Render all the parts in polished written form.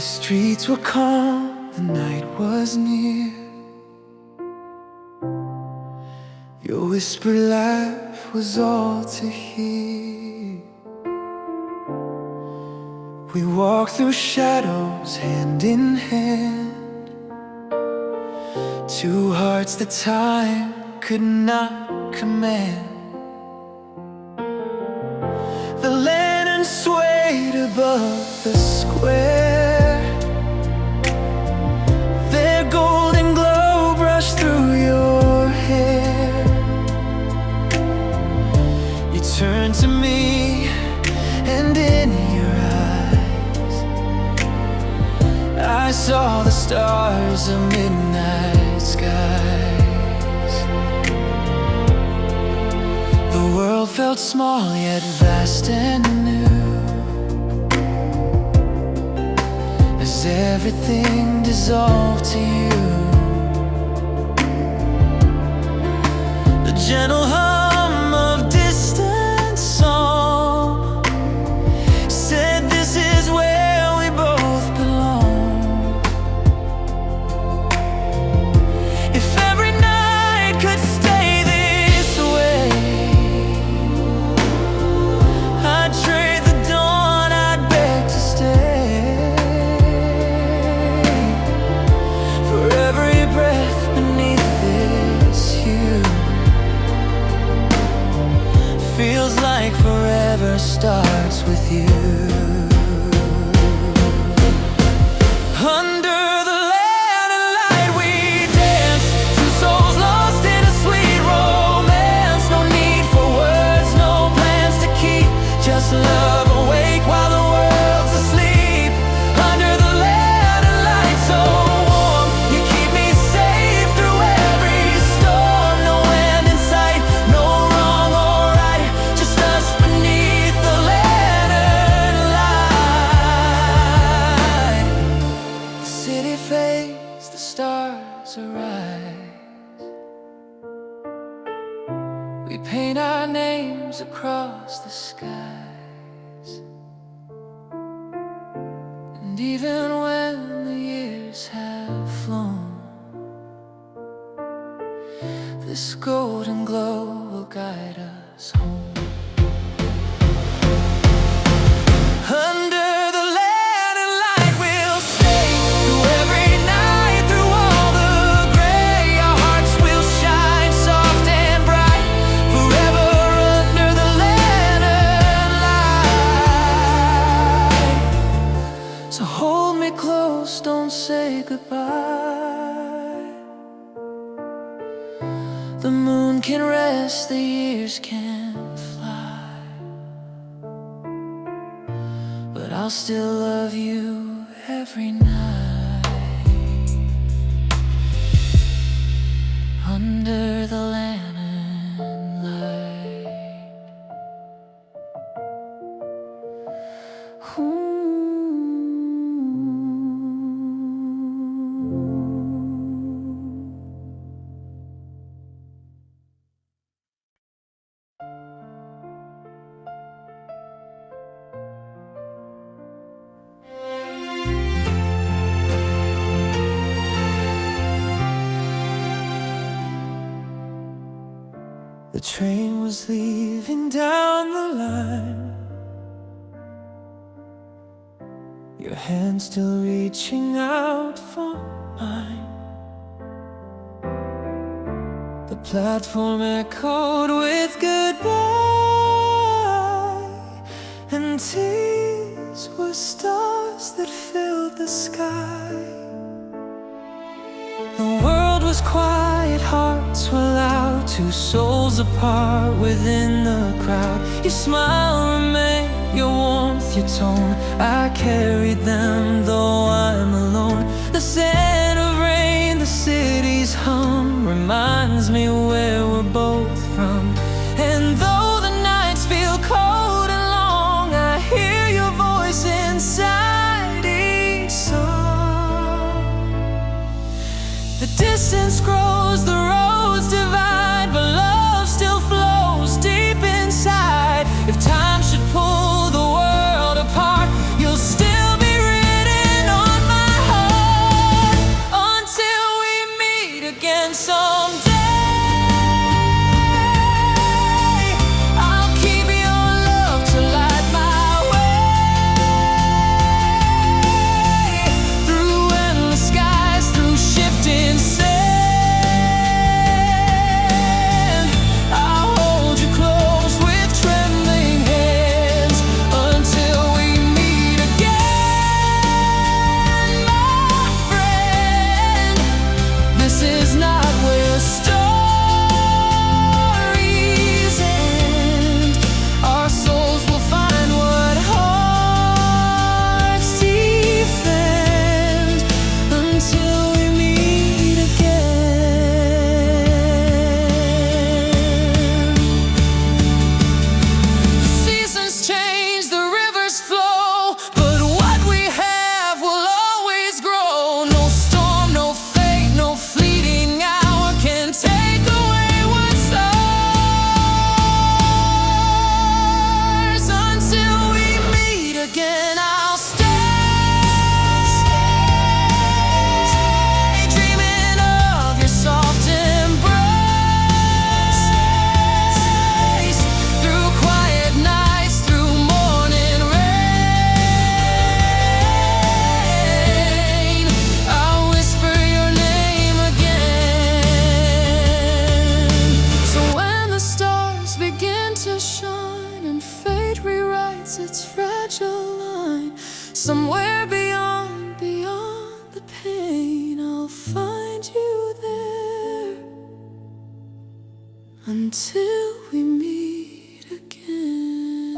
streets were calm, the night was near. Your whispered laugh was all to hear. We walked through shadows hand in hand, two hearts that time could not command. The lantern swayed above the square, their golden glow brushed through your hair. You turned to me, and in your eyes I saw the stars of midnight skies. The world felt small yet vast and new, as everything dissolved to you. The gentle hum of distant song said this is where we both belong. If every night could stay this way, I'd trade the dawn, I'd beg to stay. For every breath beneath this hue, feels like forever starts with you. Under the lantern light we dance, two souls lost in a sweet romance. No need for words, no plans to keep, just love awake while the world's asleep. Under the lantern light so warm, you keep me safe through every storm. No end in sight, no wrong or right, just us beneath the lantern light. The city fades, the stars arise. We paint our names across the skies. And even when the years have flown, this golden glow will guide us home. Under the lantern light we'll stay through every night, through all the gray. Our hearts will shine soft and bright, forever under the lantern light. So hold me close, don't say goodbye. The moon can rest, the years can fly, but I'll still love you every night. Under the lantern light. Ooh. The train was leaving down the line, your hand still reaching out for mine. The platform echoed with goodbye, and tears were stars that filled the sky. The world was quiet, hearts were loud, two souls apart within the crowd. Your smile remained, your warmth, your tone, I carried them though I'm alone. The scent of rain, the city's hum reminds me where we're both from. And though the nights feel cold and long, I hear your voice inside each song. The distance grows, the roads divide, but love still flows deep inside. If time should pull the world apart, you'll still be written on and someday I'll keep your love to light my way through endless skies, through shifting sand. I'll hold you close with trembling hands until we meet again, my friend. This is not where stories end. Our souls will find what hearts defend until we meet again. Seasons change, the rivers flow, but what we have will always grow. No storm, no fate, no fleeting hour can take away what's ours. Until we meet again, I'll stay dreaming of your soft embrace through quiet nights, through morning rain. I'll whisper your name again. So when the stars begin to shine and fate rewrites its fragile line, somewhere beyond the pain, I'll find you there until we meet again.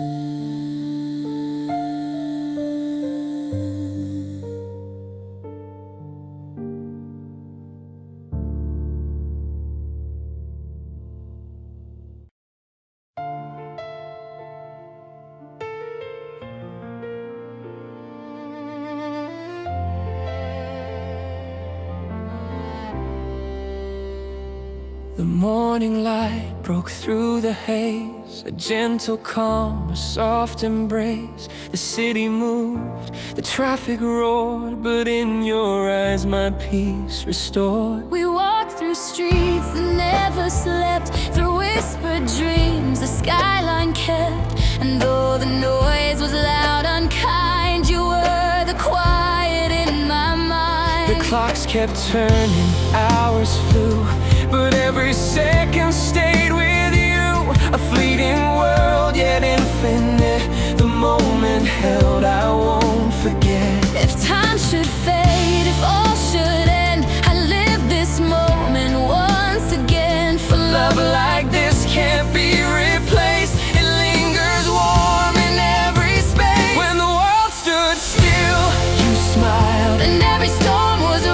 The morning light broke through the haze, a gentle calm, a soft embrace. The city moved, the traffic roared, but in your eyes my peace restored. We walked through streets that never slept, through whispered dreams the skyline kept. And though the noise was loud, unkind, you were the quiet in my mind. The clocks kept turning, hours flew, but every second stayed with you. A fleeting world, yet infinite. The moment held, I won't forget. If time should fade, if all should end, I live this moment once again. For Love like this can't be replaced. It lingers warm in every space. When the world stood still, you smiled, and every storm was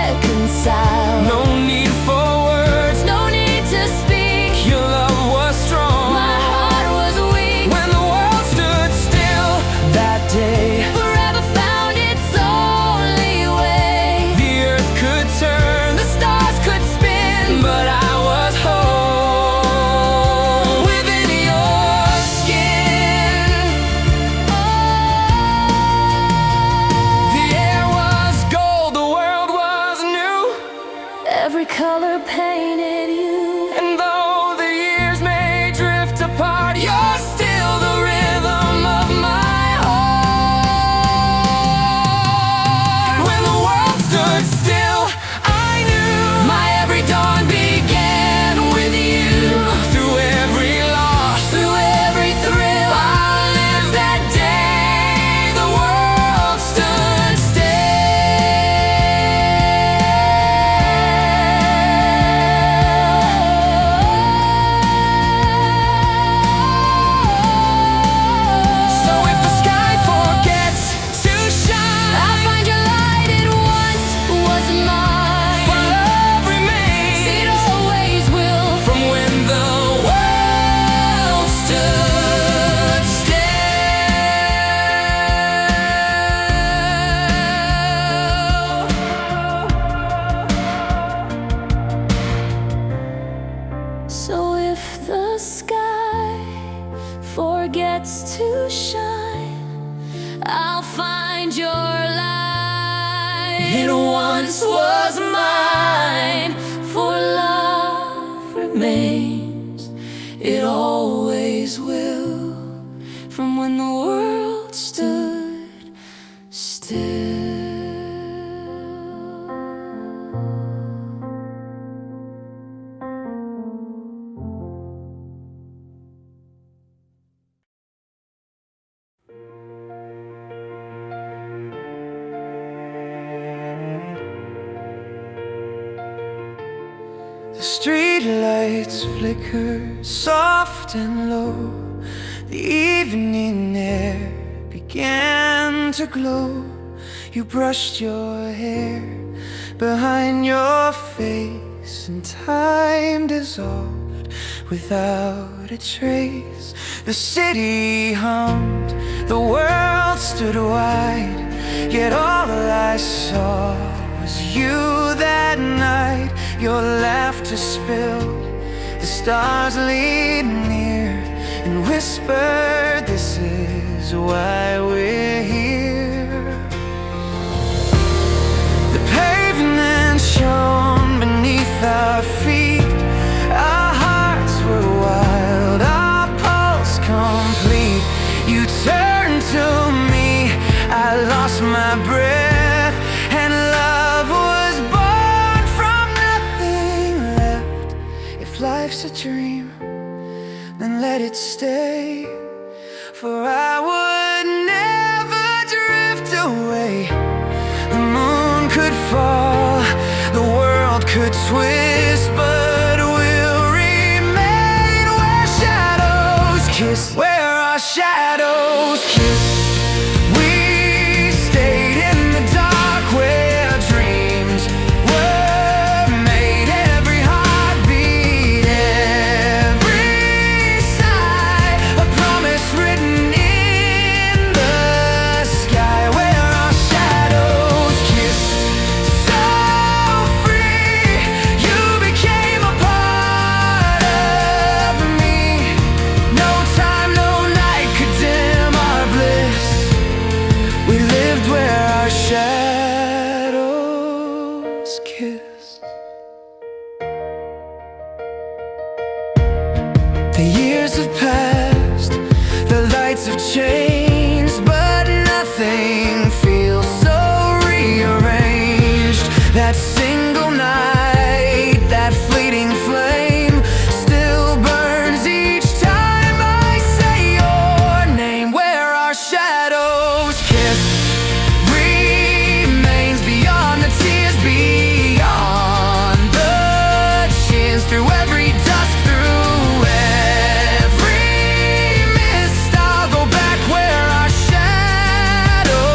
reconciled. no need for words, No need to speak, your love was strong. my heart was weak. When the world stood still that day, Forever found its only way. the earth could turn, the stars could spin, but I was home within your skin. The air was gold, the world was new, Every color painted you. and though the years may drift apart, you're still the rhythm of my heart. When the world stood still, I knew my every dawn began with you. Through every loss, through every thrill, I lived that day the world stood still. So if the sky forgets to shine, I'll find your light, it once was mine. for love remains It always will. from when the world stood still. So if the sky forgets to shine, I'll find your light. It once was mine, for when the world stood still. The street lights flicker soft and low. The evening air began to glow. You brushed your hair behind your face, and time dissolved without a trace. The city hummed, the world stood wide, yet all I saw was you that night. Your laughter spilled, the stars leaned near and whispered, this is why we're here. The pavement shone beneath our feet. Our hearts were wild, our pulse complete. You turned to me, I lost my breath, and love was born from nothing left. If life's a dream, then let it stay, for I would never drift away. The moon could fall, the world could twist, but we'll remain where shadows kiss. Where our shadows kiss. We stayed in the dark where dreams were made. Every heartbeat, every sigh, a promise written in the sky. Where our shadows kissed, so free. You became a part of me. No time, no night could dim our bliss. We lived where our shadows kissed. The years have passed, the lights have changed, but nothing feels so rearranged. That single night, that fleeting flame still burns each time I say your name. Where our shadows kiss remains beyond the tears, beyond the chins, through every dusk, through every mist. I'll go back where our shadows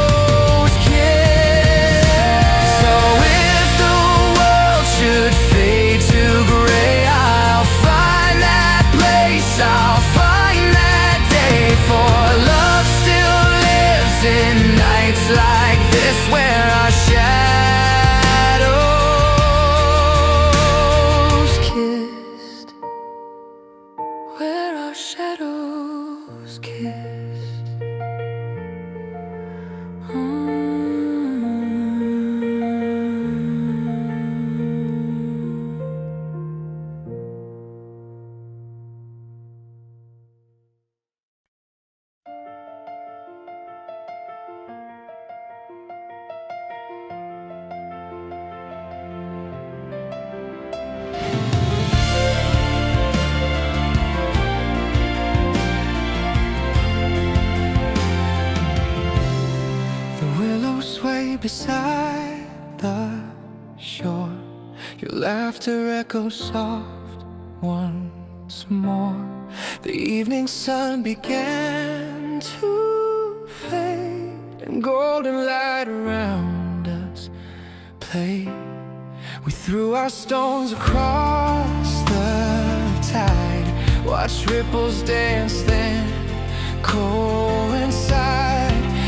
kiss. So if the world should fade to gray, I'll find that place, I'll find that day, for love still lives in nights like this, where our shadows kissed. Where our shadows kissed. The willows sway beside the shore. Your laughter echoes soft once more. The evening sun began to fade, and golden light around us played. We threw our stones across the tide, watched ripples dance, then coincide.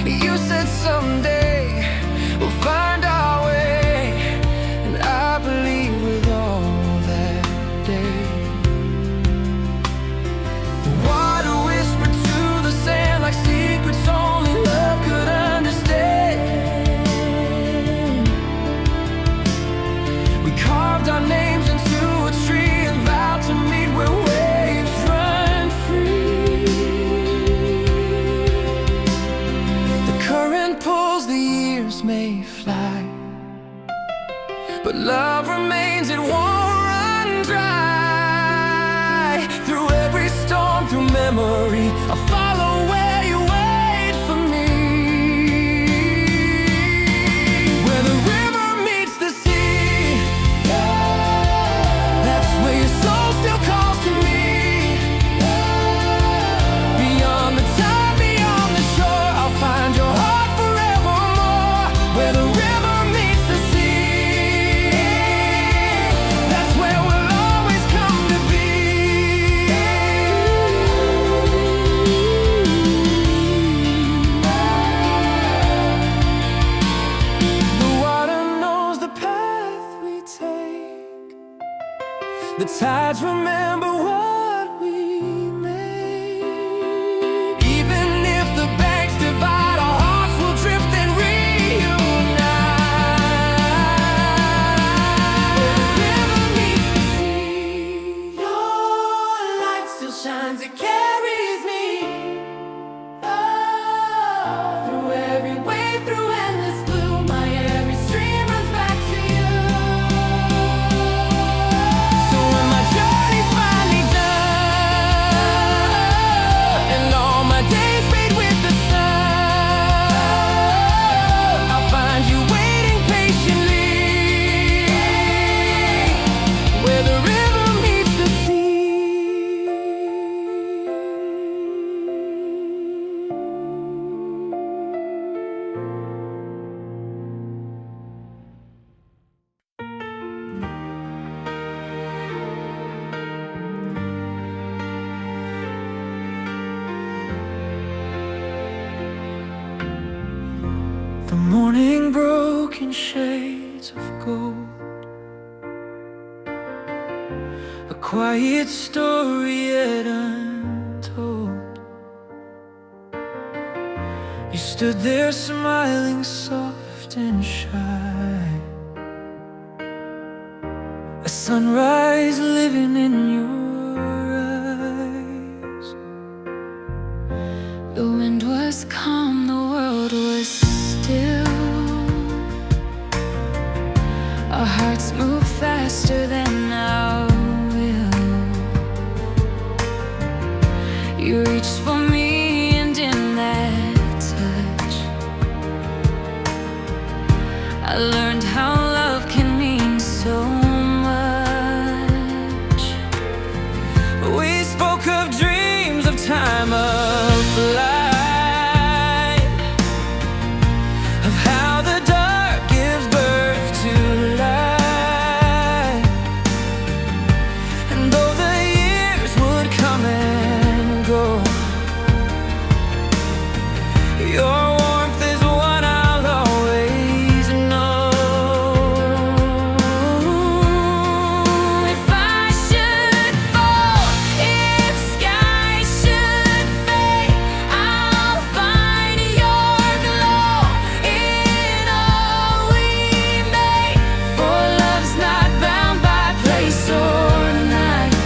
You said someday we'll find our way, and I believe with all that day. The water whispered to the sand like secrets only love could understand. We carved our names into a tree and vowed to meet where waves run free. love remains, it won't run dry. Through every storm, through memory, I'll follow where you wait for me. Where the river meets the sea, that's where your soul still calls to me. Beyond the time, beyond the shore, I'll find your heart forevermore. Where the river meets the sea, that's where we'll always come to be. The water knows the path we take, the tides remember what we made. Even if the banks divide, our hearts will drift and reunite. Where the river meets the sea, your light still shines, it carries me. Through every wave, through endless blue, my every stream runs back to you. So when my journey's finally done and all my days fade with the sun, I'll find you waiting patiently where the river meets the sea. The morning broke in shades of gold, a quiet story yet untold. You stood there smiling soft and shy, a sunrise living in your eyes. The wind was calm, the world was still. Our hearts move faster than our will. You reached for me, and in that touch I learned how love can mean so much. We spoke of dreams, of time, of flight, of how the dark gives birth to light. And though the years would come and go, your warmth is what I'll always know. If I should fall, if skies should fade, I'll find your glow in all we made. For love's not bound by place or night.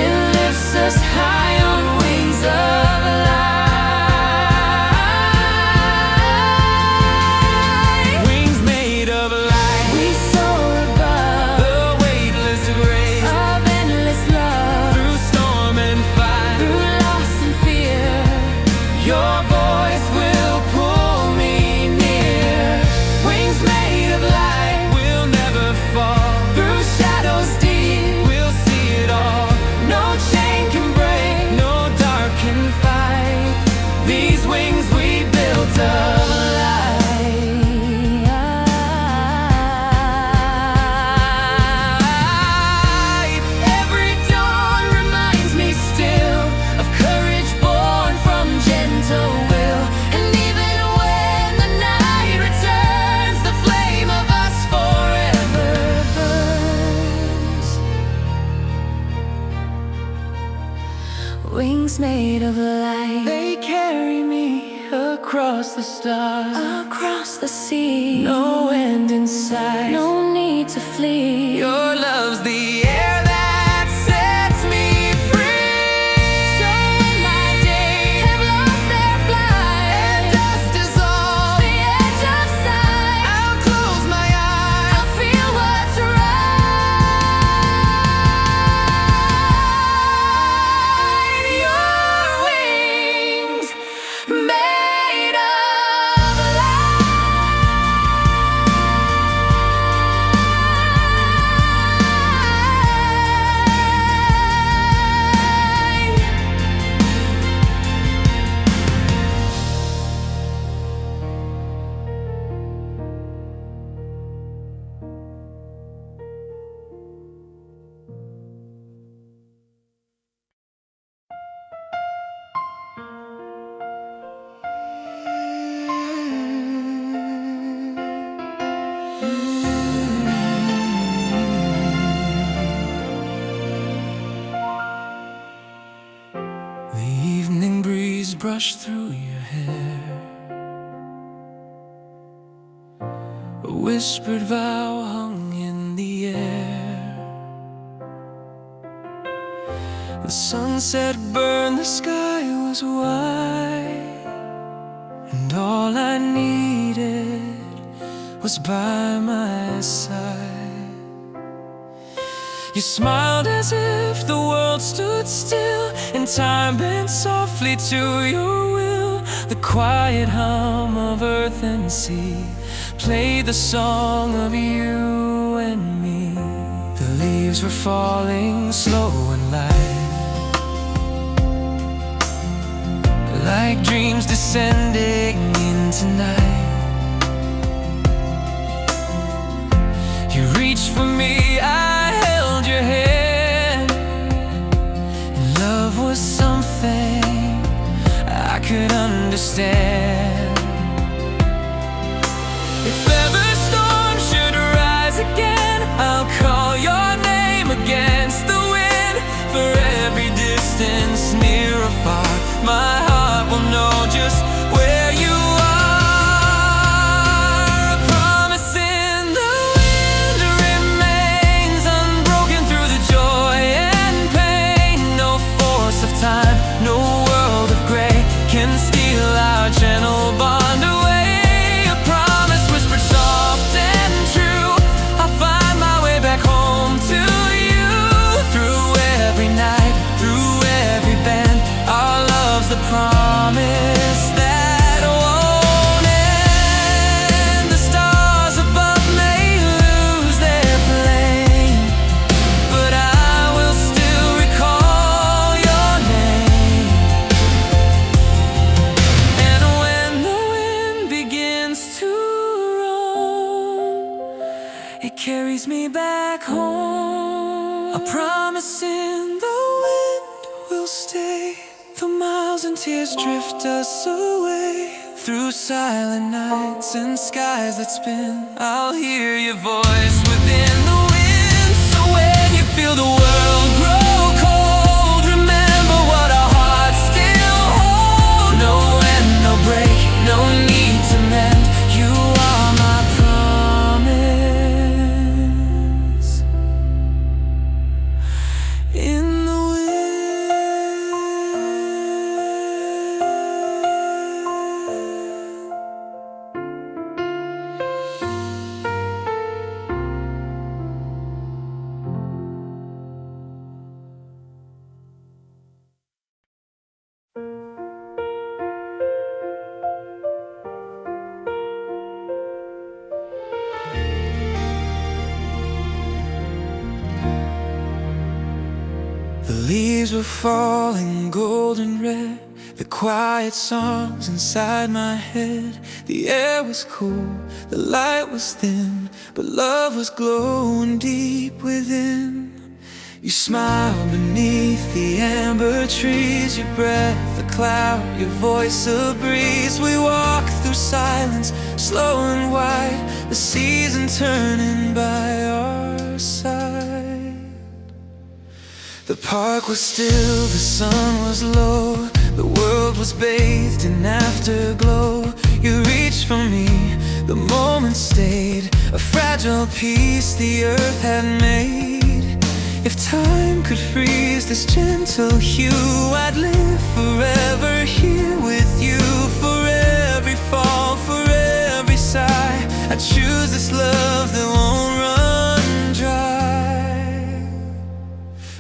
It lifts us high on wings of light. Wings made of light, We soar above the weightless grace, of endless love. through storm and fire. Through loss and fear, Your voice will pull me near. Wings made of light, we'll never fall. through shadows deep, We'll see it all. no chain can break. No dark can fight these wings we built of light. Every dawn reminds me still of courage born from gentle will. And even when the night returns, the flame of us forever burns. Wings made of light, They carry me across the stars. across the sea. No end in sight. No need to flee. Your love's the air that sets me free. So when my days have lost their flight, And dust is all the edge of sight, I'll close brush through your hair. A whispered vow hung in the air. The sunset burned, the sky was white, and all I needed was by my side. You smiled as if the world stood still, and time bent softly to your will. The quiet hum of earth and sea played the song of you and me. The leaves were falling slow and light, like dreams descending into night. You reached for me, I held your hand, and love was something I could understand. If ever storms should rise again, I'll call your name against the wind. For every distance, near or far, my heart will know just where you are. A promise in the wind remains unbroken through the joy and pain. No force of time, no world of gray can steal our gentle bond away. A promise whispered soft and true, I'll find my way back home to you. Through every night, through every bend, our love's the promise that won't end. The stars above may lose their flame, but I will still recall your name. And when the wind begins to roam, it carries me back home. A promise in the wind will stay, though miles and tears drift us away. Through silent nights and skies that spin, I'll hear your voice within the wind. So when you feel the world grow cold, remember what our hearts still hold. No end, no break, no need to mend. You are my promise in the The leaves were falling golden red, the quiet songs inside my head. The air was cool, the light was thin, but love was glowing deep within. You smiled beneath the amber trees, your breath a cloud, your voice a breeze. We walked through silence, slow and wide, the season turning by our side. The park was still, the sun was low, the world was bathed in afterglow. You reached for me, the moment stayed, a fragile piece the earth had made. If time could freeze this gentle hue, I'd live forever here with you. For every fall, for every sigh, I choose this love that won't run dry.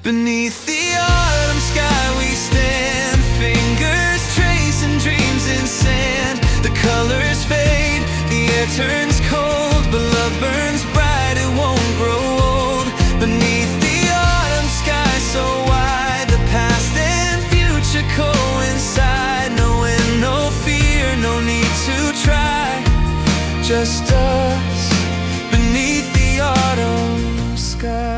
Beneath the autumn sky we stand, fingers tracing dreams in sand. The colors fade, the air turns cold, but love burns bright, it won't grow old. Beneath the autumn sky so wide, the past and future coincide. No end, no fear, no need to try, just us beneath the autumn sky.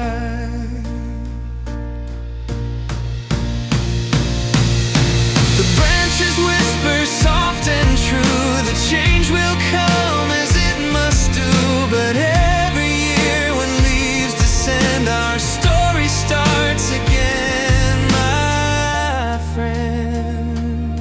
The branches whisper soft and true, the change will come as it must do. But every year when leaves descend, our story starts again, my friend.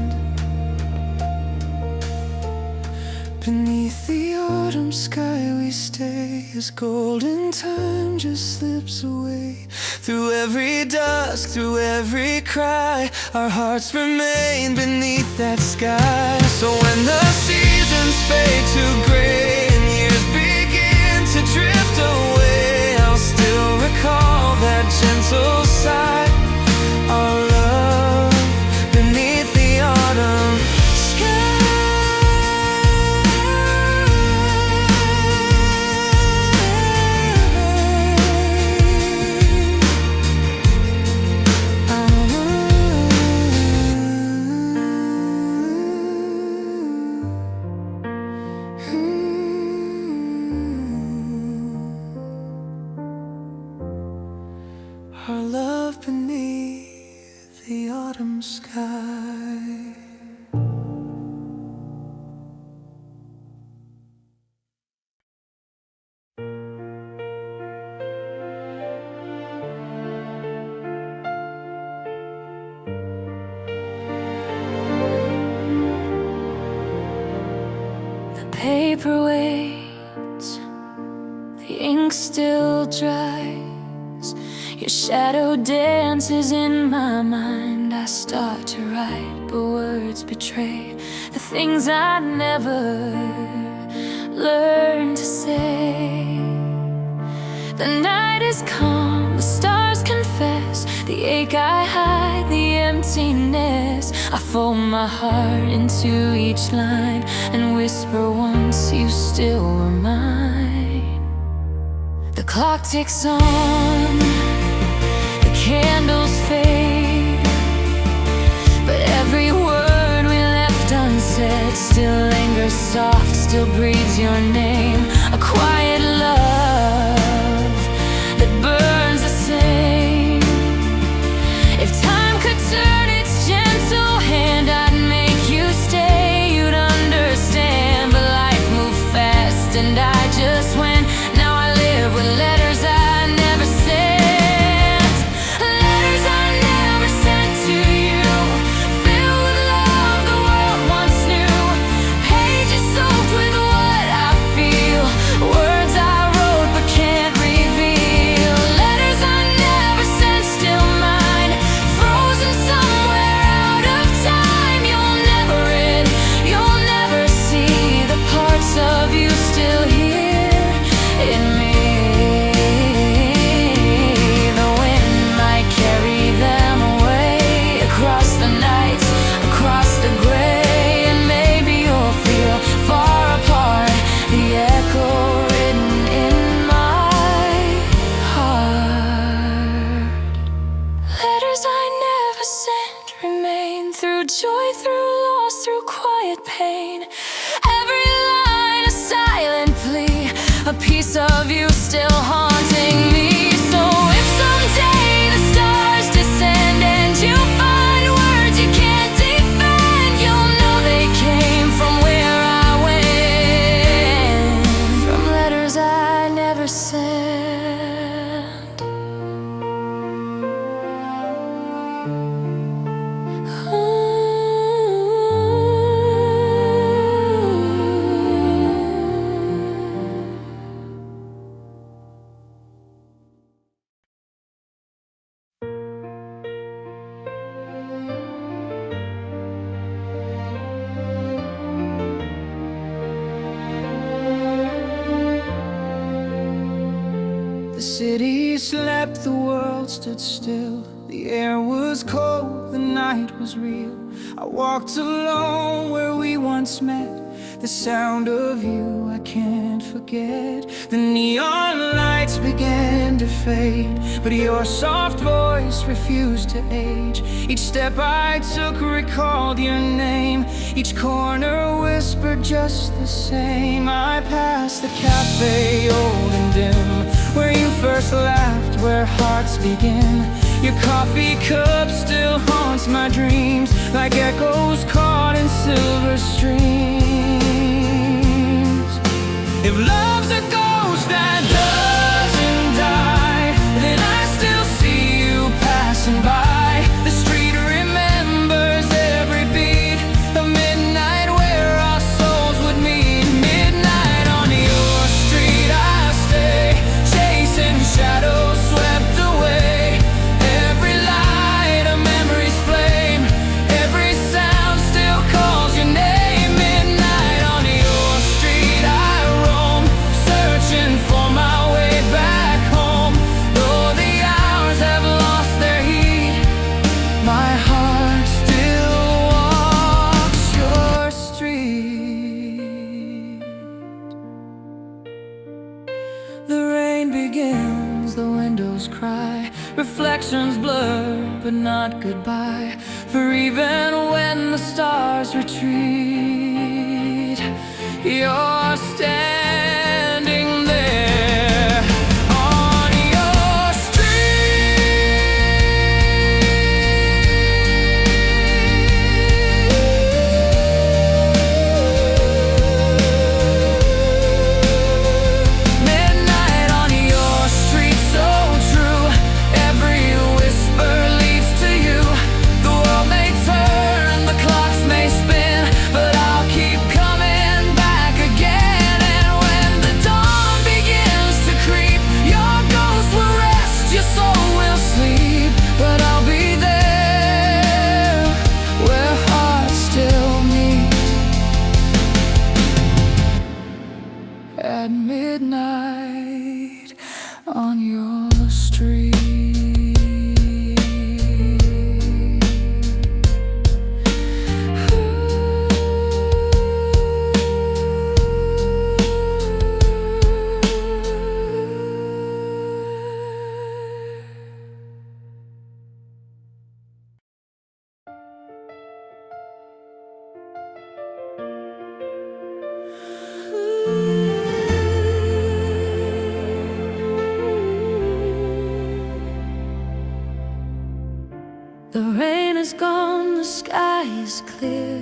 day is golden, time just slips away. Through every dusk, through every cry, our hearts remain beneath that sky. So when the seasons fade to gray and years begin to drift away, I'll still recall that gentle sigh, our love beneath the autumn sky. Our love beneath the autumn sky. The paper waits, the ink still dries. Your shadow dances in my mind. I start to write, but words betray the things I never learned to say. The night is calm, the stars confess the ache I hide, the emptiness. I fold my heart into each line and whisper once you still were mine. The clock ticks on, candles fade, but every word we left unsaid still lingers soft, still breathes your name. A quiet love that burns the same. If time could turn its gentle hand, I'd make you stay, you'd understand. But life moved fast and I just went. Now I live with letters I never said. Joy, through loss, through quiet pain. Every line a silent plea, a piece of you still haunting me. So if someday the stars descend and you find words you can't defend, you'll know they came from where I went, from letters I never sent. The city slept, the world stood still. The air was cold, the night was real. I walked alone where we once met. The sound of you I can't forget. The neon lights began to fade, but your soft voice refused to age. Each step I took recalled your name. Each corner whispered just the same. I passed the cafe, old and dim, where you first laughed, where hearts begin. Your coffee cup still haunts my dreams, like echoes caught in silver streams. If love's a ghost that doesn't die, then I still see you passing by. The street remembers every beat of midnight, where our souls would meet. Midnight on your street I stay. rain begins, the windows cry, reflections blur, but not goodbye. For even when the stars retreat, you're standing there on your midnight on your street, so true. Every whisper leads to you. The world may turn, the clocks may spin, but I'll keep coming back again. And when the dawn begins to creep, your ghost will rest, your soul will sleep, but I'll be there where hearts still meet at midnight on your street. The rain is gone, the sky is clear,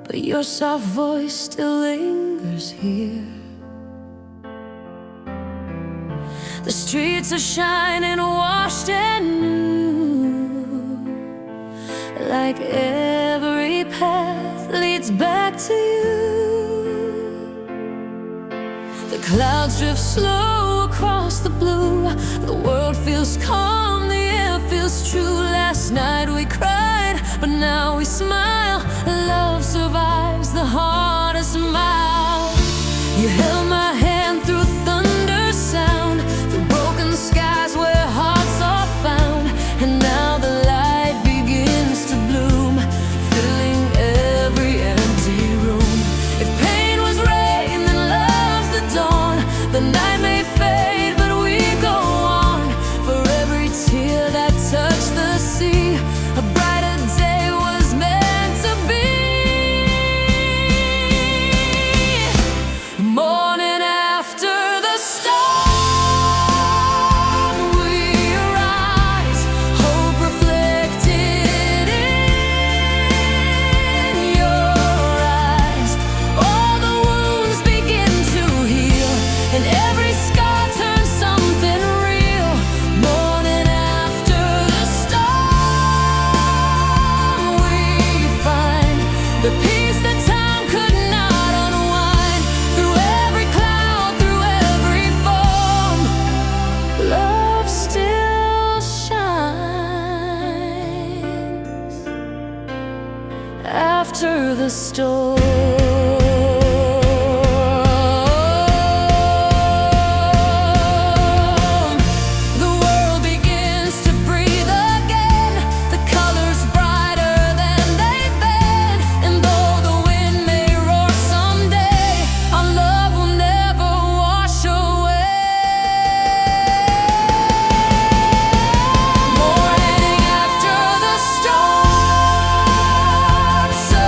but your soft voice still lingers here. The streets are shining, washed and new, like every path leads back to you. The clouds drift slow across the blue. The world feels calm, the air feels true. Last night we cried, but now we smile. Love survives the hardest mile. You held my hand through thunder sound, through broken skies where hearts are found. And now the light begins to bloom, filling every empty room. If pain was rain, then love's the dawn. The night may fade, but we go on. For every tear that touched the sea, a brighter day was meant to be. Morning after the storm, we rise, hope reflected in your eyes. All the wounds begin to heal, and every scar turns something real. Morning after the storm, we find the peace that time could not unwind. Through every cloud, through every form, love still shines after the storm. The world begins to breathe again, the colors brighter than they've been. And though the wind may roar someday, our love will never wash away. Morning after the storm, so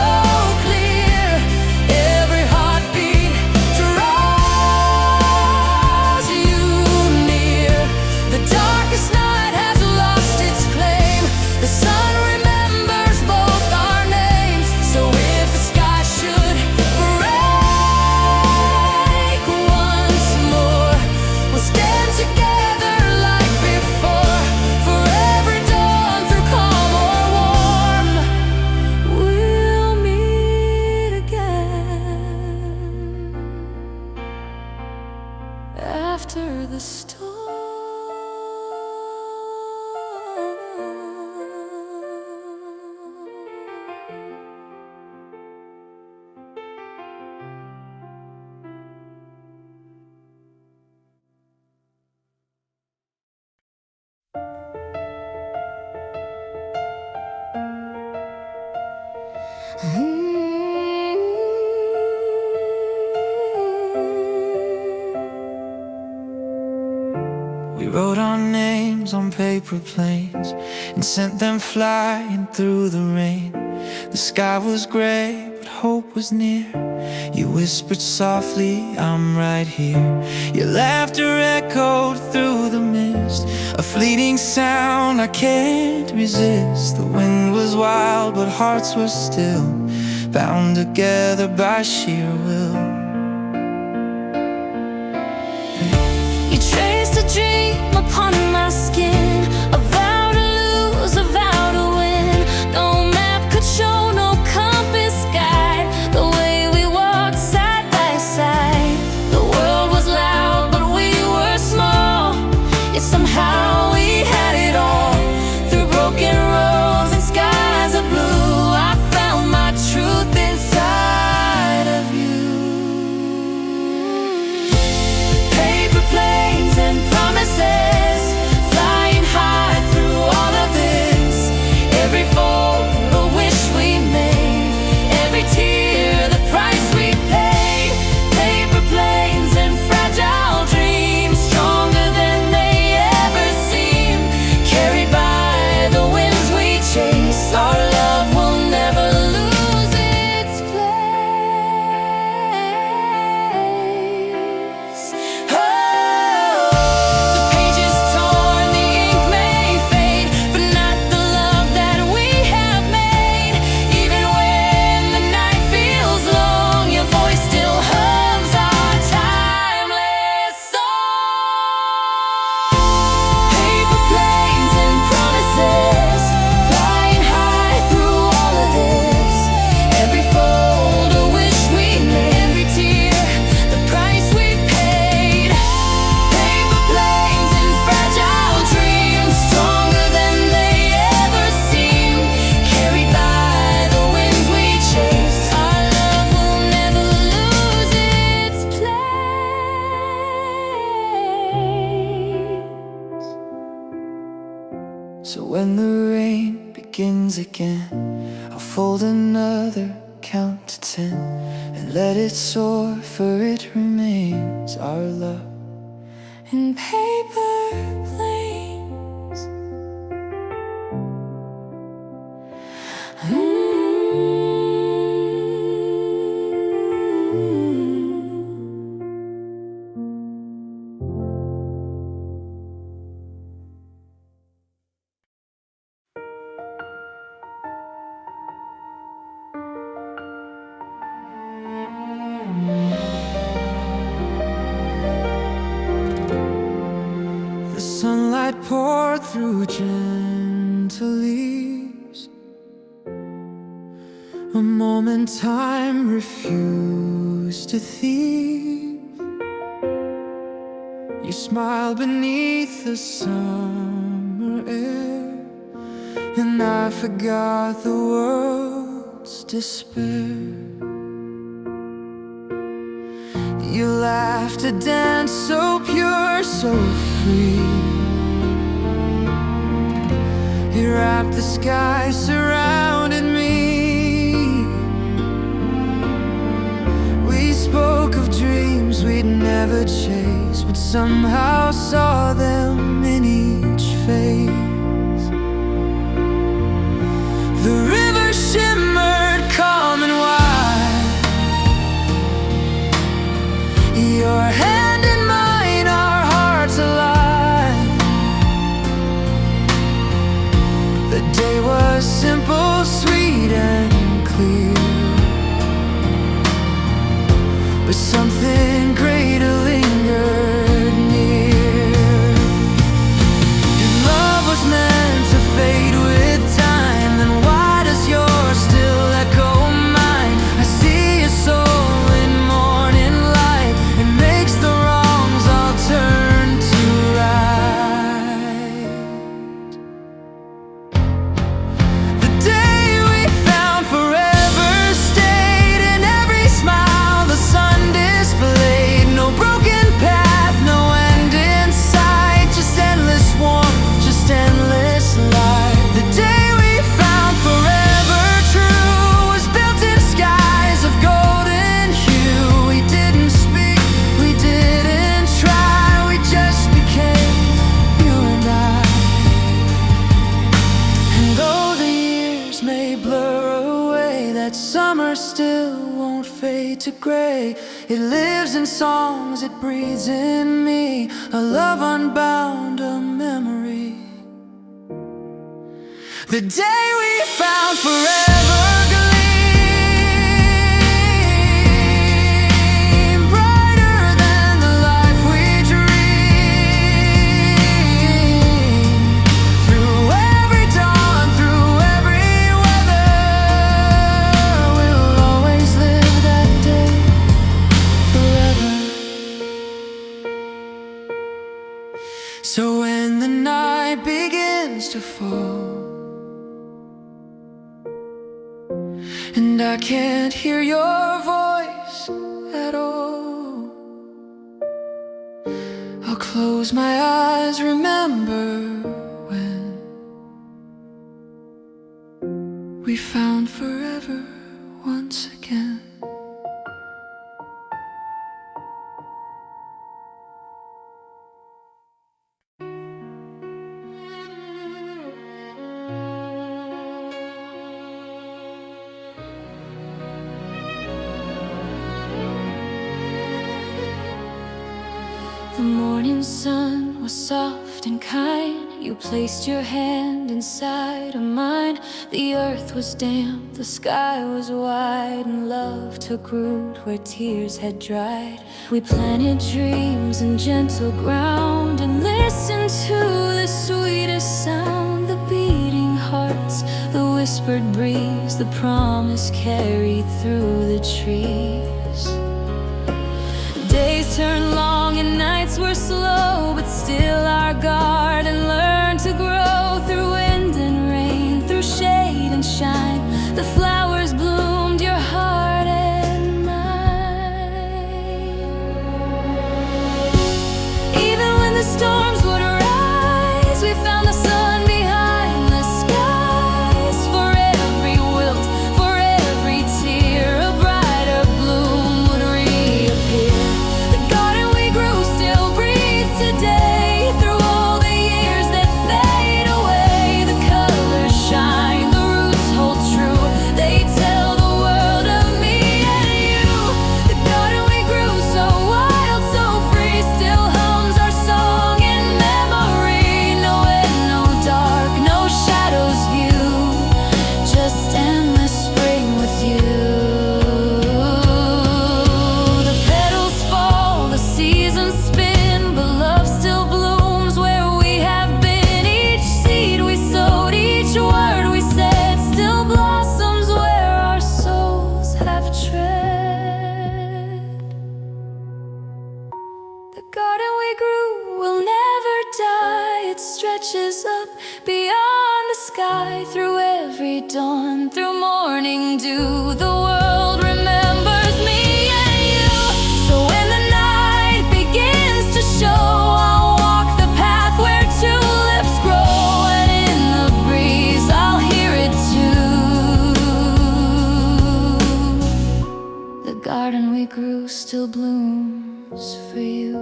clear, every heartbeat draws you near. The darkest night has lost its claim, the sun remembers both our names. So if the sky should break once more, we'll stand together like before. For every dawn, through calm or warm, we'll meet again after the storm. We wrote our names on paper planes and sent them flying through the rain. The sky was gray, but hope was near. You whispered softly, I'm right here. Your laughter echoed through the mist, a fleeting sound I can't resist. The wind was wild, but hearts were still, bound together by sheer will. You traced a dream upon my skin, a vow to lose, a vow to win. No map could show, no compass guide the way we walked side by side. The world was loud, but we were small, yet somehow we had it all. Through broken roads and skies of blue, I found my truth inside of you. Paper planes and promises, flying high through all of this. Every fold, a wish we made, every tear, the price we paid. Paper planes and fragile dreams, stronger than they ever seemed. Carried by the winds we chase, our love will never lose its place. Oh, the pages torn, the ink may fade, but not the love that we have made. Even when the night feels long, your voice still hums our timeless song. Paper planes and promises, flying high through all of this. Every fold, a wish we made, every tear, the price we paid. Paper planes and fragile dreams, stronger than they ever seemed. Carried by the winds we chase, our love will never lose its place. So when the rain begins again, I'll fold another, count to 10, and let it soar, for it remains our love. In paper planes. The sunlight poured through gentle leaves, a moment time refused to thieve. You smiled beneath the summer air, and I forgot the world's despair. You laughed a dance so pure, so free. You wrapped the sky, surrounded me. We spoke of dreams we'd never chase, but somehow saw them in each phase. The river shimmered calm and wide, your hand in mine, our hearts alive. The day was simple, sweet and clear, but something greater lingered near. If love was meant to fade with time, then why does yours still echo mine? I see your soul in morning light, it makes the fade to gray. It lives in songs, it breathes in me, a love unbound, a memory. The day we found forever gleam, brighter than the life we dream. Through every dawn, through every weather, we'll always live that day forever. So when the night begins to fall and I can't hear your voice at all, I'll close my eyes, remember when we found forever once again. The morning sun was soft and kind. You placed your hand inside of mine. The earth was damp, the sky was wide, and love took root where tears had dried. We planted dreams in gentle ground and listened to the sweetest sound. The beating hearts, the whispered breeze, the promise carried through the trees. Days turned long and nights were slow, but still our garden learned to grow. Through wind and rain, through shade and shine, the flowers bloomed, your heart and mine. Even when the storms would rise, we found the sun behind the skies. For every wilt, for every tear, a brighter bloom would reappear. The garden we grew still breathes today. Through all the years that fade away, the colors shine, the roots hold true. They tell the world of me and you. The garden we grew so wild, so free, still hums our song in memory. No end, no dark, no shadows view, just endless spring with you. The petals fall, the seasons spin, but love still blooms where we have been. Each seed we sowed, each word we said, still blossoms where our souls have tread. The garden we grew will never die. It stretches up beyond the sky. Through every dawn, through morning dew, the world remembers me and you. So when the night begins to show, I'll walk the path where tulips grow, and in the breeze I'll hear it too. The garden we grew still blooms for you.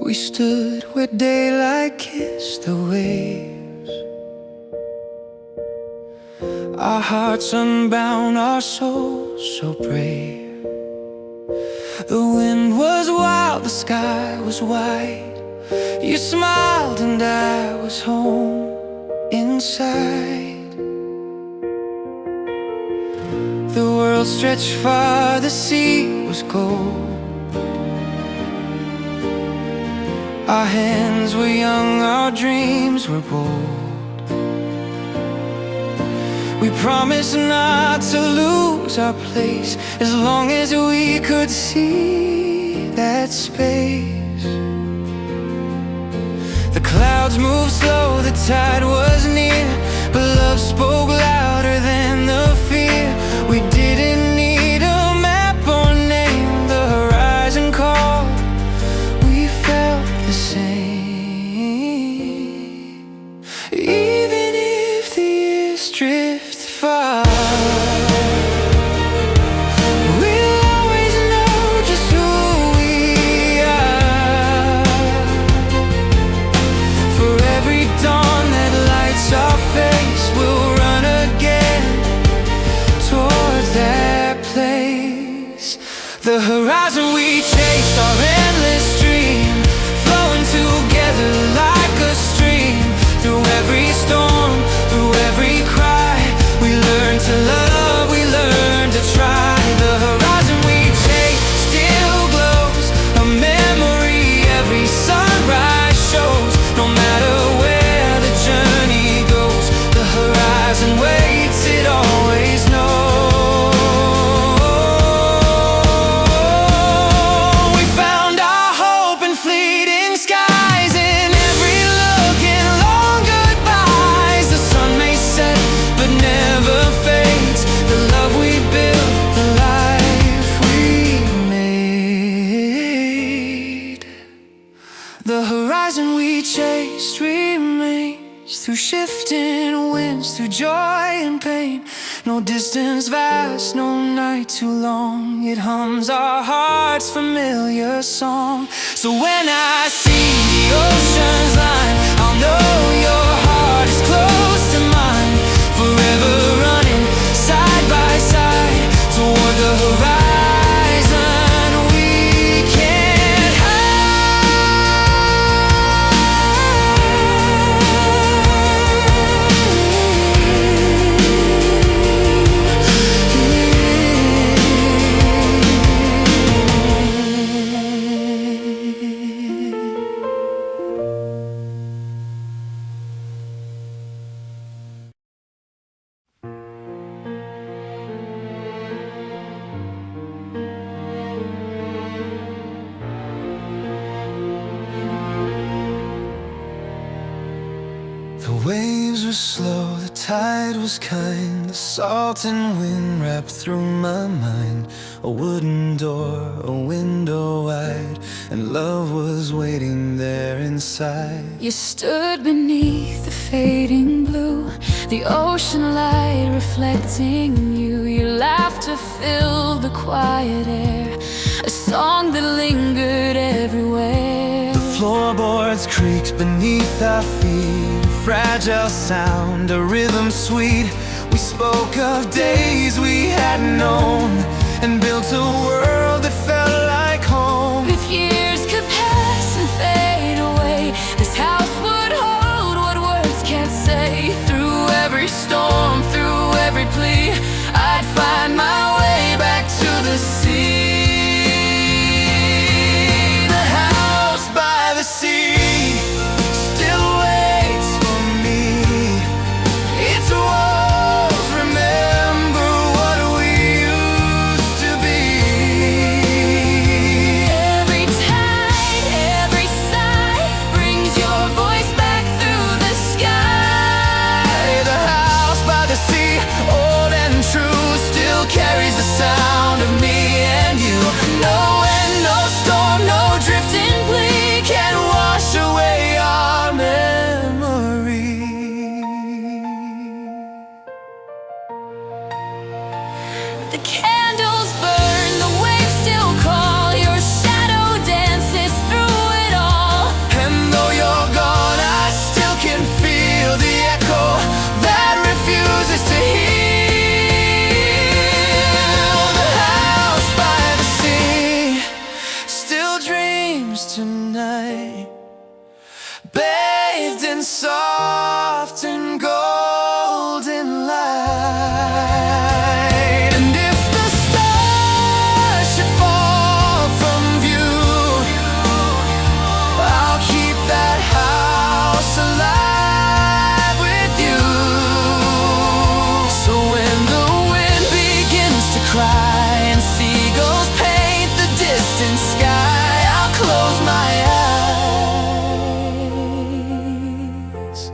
We stood where daylight kissed the waves, our hearts unbound, our souls so brave. The wind was wild, the sky was wide. You smiled and I was home inside. The world stretched far, the sea was gold. Our hands were young, our dreams were bold. We promised not to lose our place, as long as we could see that space. The clouds moved slow, the tide was near, but love spoke louder than the fear. We didn't need horizon we chased our endless dream, flowing together like a stream. Through every storm, through every cry, we learned to love, we learned to try. The horizon we chase still glows, a memory every sunrise shows. No matter where the journey goes, the horizon waits, it always knows. We found our hope in fleeting skies, in every look, in long goodbyes. The sun may set but never fades, the love we built, the life we made. The horizon we chased remains, through shifting winds, through joy and pain. No distance vast, no night too long, it hums our heart's familiar song. So when I see the ocean's line, I'll know your heart is close to mine. Forever running side by side toward the horizon we can't The waves were slow, the tide was kind, the salt and wind wrapped through my mind. A wooden door, a window wide, and love was waiting there inside. You stood beneath the fading blue, the ocean light reflecting you. Your laughter filled the quiet air, a song that lingered everywhere. The floorboards creaked beneath our feet, a fragile sound, a rhythm sweet. We spoke of days we hadn't known, and built a world that felt like home. If years could pass and fade away, this house would hold what words can't say. Through every storm, through every plea, I'd find my way back to the sea. The house by the sea still waits for me. Its walls remember what we used to be. Every tide, every sigh brings your voice back through the sky. The house by the sea, old and true, still carries the sound of me and you. No wind, no storm, no drifting plea can wash away our memory. The candles burn, the waves still call, your shadow dances through it all. And though you're gone, I still can feel the echo that refuses to heal. The house by the sea still dreams tonight, bathed in soft and golden light. And if the stars should fall from view, I'll keep that house alive with you. So when the wind begins to cry and seagulls paint the distant sky, I'll close my eyes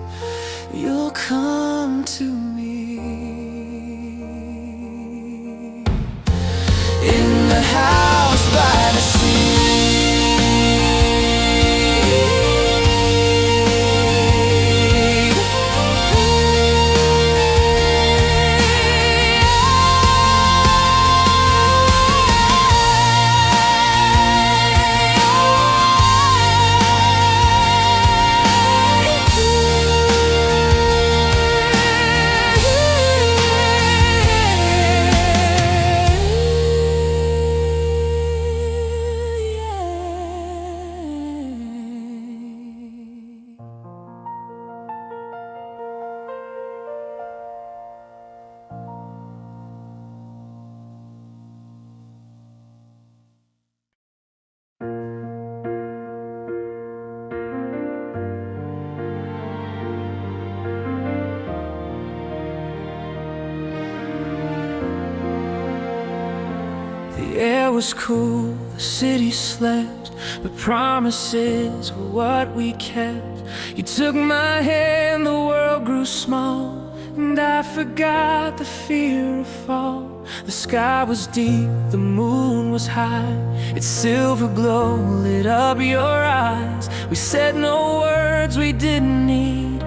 was cool, the city slept, but promises were what we kept. You took my hand, the world grew small, and I forgot the fear of fall. The sky was deep, the moon was high, its silver glow lit up your eyes. We said no words we didn't need,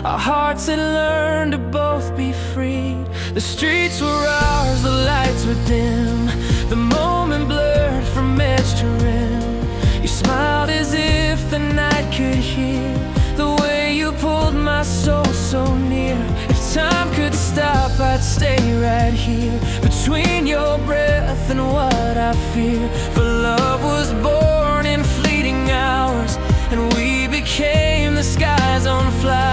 our hearts had learned to both be freed. The streets were ours, the lights were dim, the moment blurred from edge to rim. You smiled as if the night could hear the way you pulled my soul so near. If time could stop, I'd stay right here, between your breath and what I fear. For love was born in fleeting hours, and we became the sky's own flowers.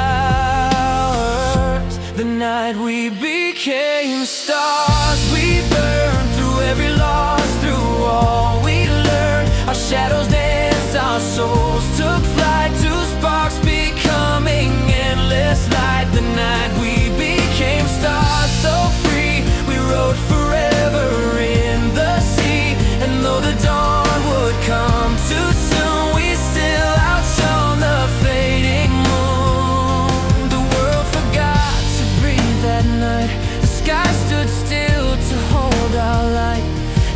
The night we became stars, we burned through every loss, through all we learned. Our shadows danced, our souls took flight, two sparks becoming endless light. The night we became stars, so free, we rode forever in the sea. And though the dawn would come too soon, we still outshone the fading moon. The world forgot to breathe that night, the sky stood still to hold our light,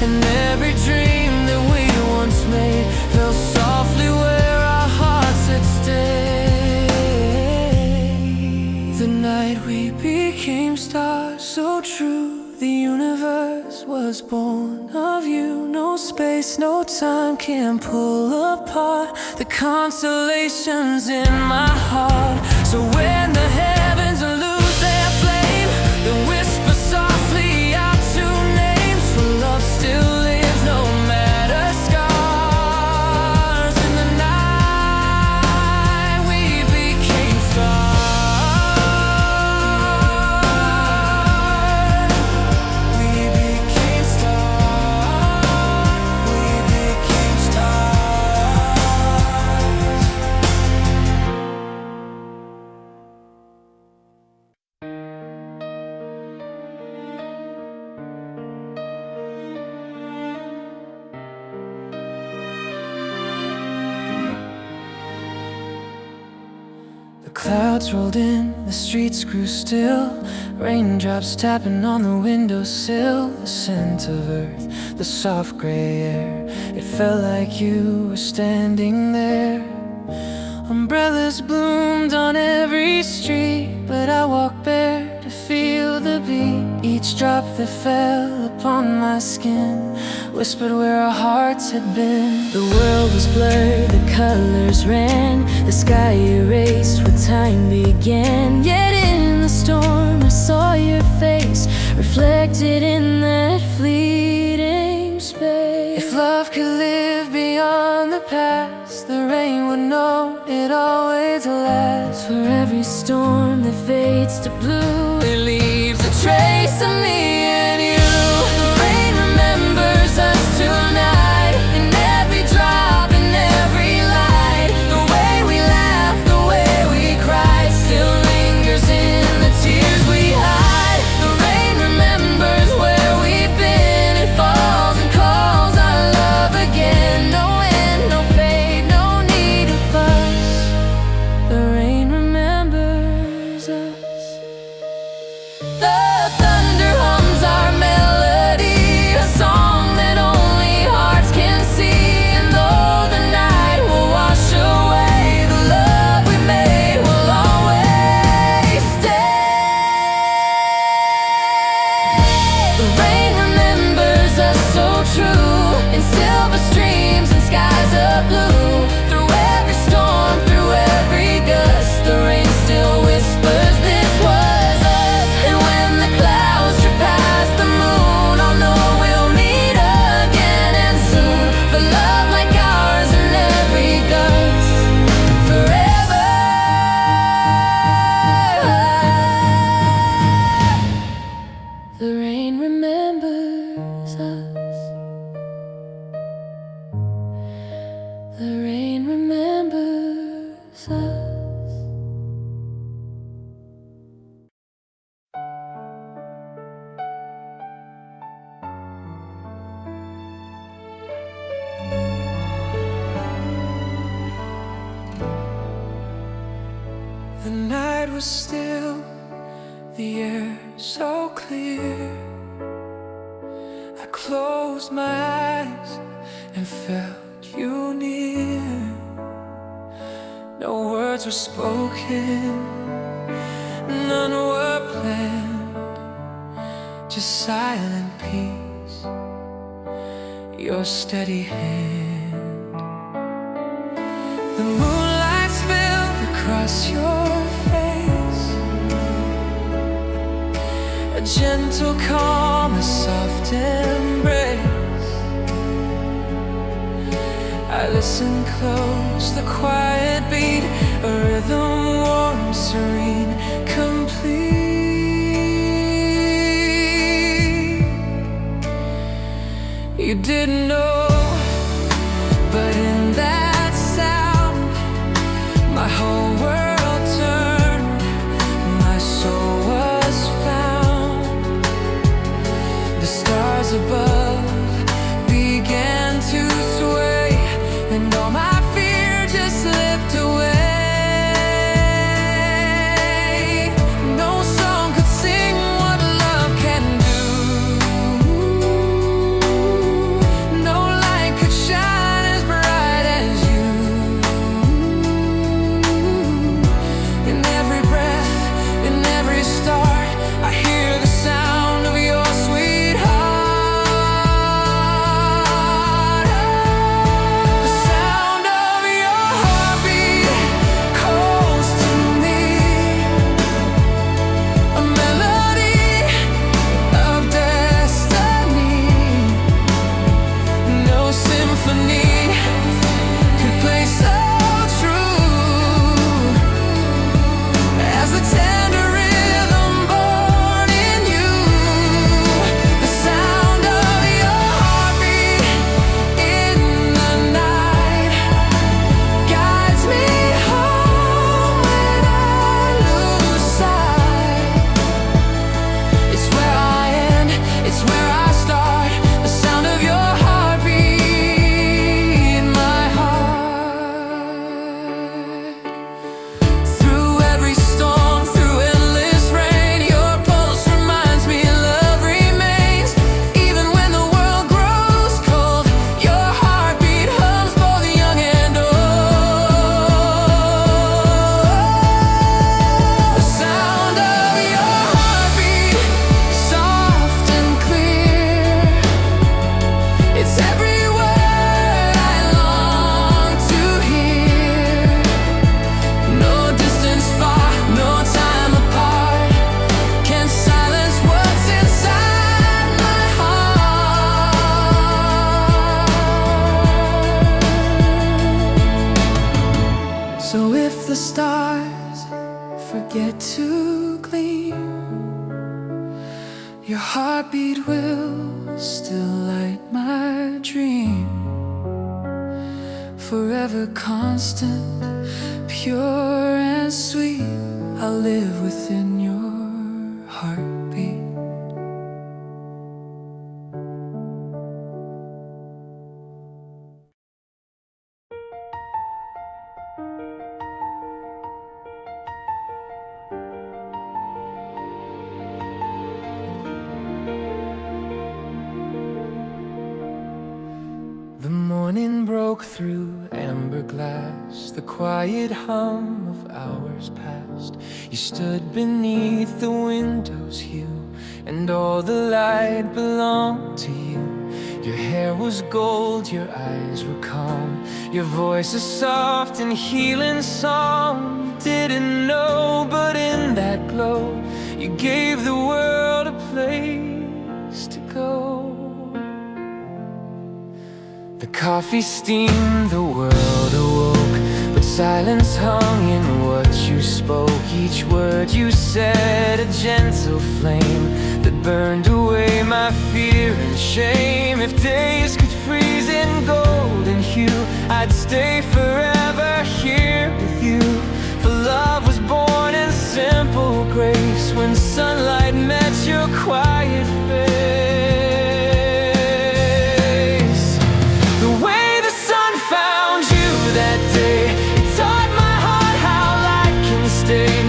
and every dream that we once made fell softly where our hearts had stayed. The night we became stars, so true, the universe was born of you. No space, no time can pull apart the constellations in my heart. So when the heavens lose their flame, then whisper softly our two names. For love still lives no matter scars. In the night we became stars. We became stars. We became stars. The clouds rolled in, the streets grew still, raindrops tapping on the windowsill. The scent of earth, the soft gray air, it felt like you were standing there. Umbrellas bloomed on every street, but I walked bare to feel the beat. Each drop that fell upon my skin whispered where our hearts had been. The world was blurred, the colors ran, the sky erased where time began. Yet in the storm I saw your face, reflected in that fleeting space. If love could live beyond the past, the rain would know it always lasts. For every storm that fades to blue, it leaves a trace of me and you. The rain remembers us tonight, in every drop, in every light. The way we laughed, the way we cried, still lingers in the tears we hide. The rain remembers where we've been, it falls and calls our love again. No end, no fade, no need to fuss. The rain remembers us. The thunder hums our melody, a song that only hearts can see. And though the night will wash away, the love we made will always stay. The rain remembers us so true, in silver streams and skies of blue. Through every storm, through every gust, the rain still whispers this was us. And when the clouds drift past the moon, I'll know we'll meet again and soon. For love like ours in every gust, forever. The rain remembers us. The rain remembers us. The night was still, the air so clear. I closed my eyes and felt you near. No words were spoken, none were planned, just silent peace, your steady hand. The moonlight spilled across your face, a gentle calm, a soft embrace. I listened close, the quiet beat, a rhythm warm, serene, complete. You didn't know, but in that sound, my whole world turned, my soul was found. The stars above began to sway, and all my fear just slipped away. No song could sing what love can do. No light could shine as bright as you. In every breath, in every start, I hear the sound of your sweet heart. So if the stars forget to gleam, your heartbeat will still light my dream. Forever constant, pure and sweet, I'll live within your heartbeat. The morning broke through amber glass, the quiet hum of hours past. You stood beneath the window's hue, and all the light belonged to you. Your hair was gold, your eyes were calm, your voice a soft and healing song. You didn't know, but in that glow, you gave the world a place to go. The coffee steamed, the world awoke, but silence hung in what you spoke. Each word you said, a gentle flame that burned away my fear and shame. If days could freeze in golden hue, I'd stay forever here with you. For love was born in simple grace, when sunlight met your quiet face. That day, it taught my heart how light can stay.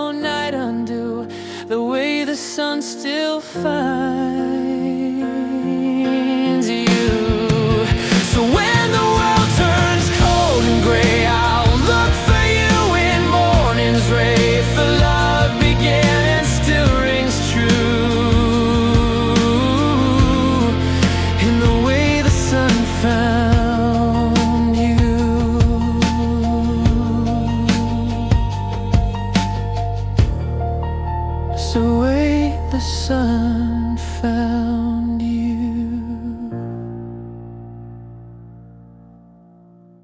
no night undo the way the sun still finds.